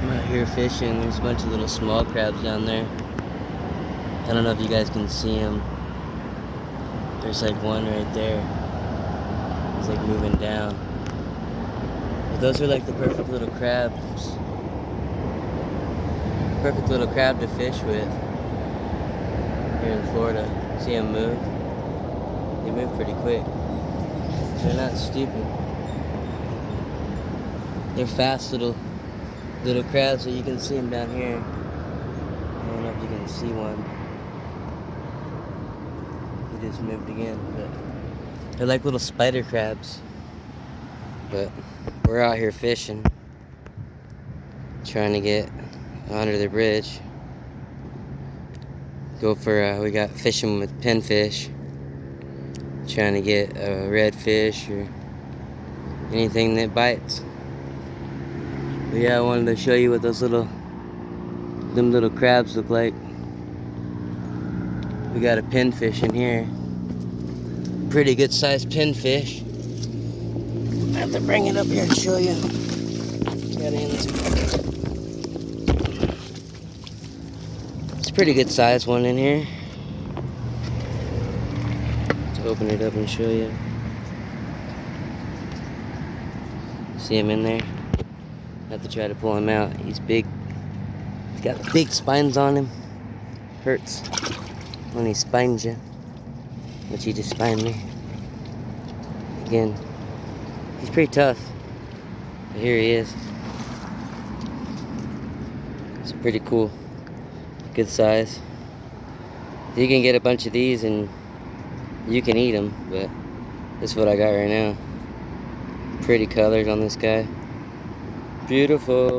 I'm out here fishing. There's a bunch of little small crabs down there. I don't know if you guys can see them. There's like one right there. He's like moving down. But those are like the perfect little crabs. Perfect little crab to fish with here in Florida. See them move? They move pretty quick. They're not stupid. They're fast little crabs, so you can see them down here. I don't know if you can see one. He just moved again, but they're like little spider crabs. But we're out here fishing, trying to get under the bridge. We got fishing with pinfish, trying to get a redfish or anything that bites. But yeah, I wanted to show you what them little crabs look like. We got a pinfish in here. Pretty good sized pinfish. I have to bring it up here and show you. It's a pretty good sized one in here. Let's open it up and show you. See him in there? I have to try to pull him out. He's big. He's got big spines on him. Hurts when he spines you. But he just spined me. Again, he's pretty tough. But here he is. It's pretty cool. Good size. You can get a bunch of these and you can eat them, but this is what I got right now. Pretty colors on this guy. Beautiful.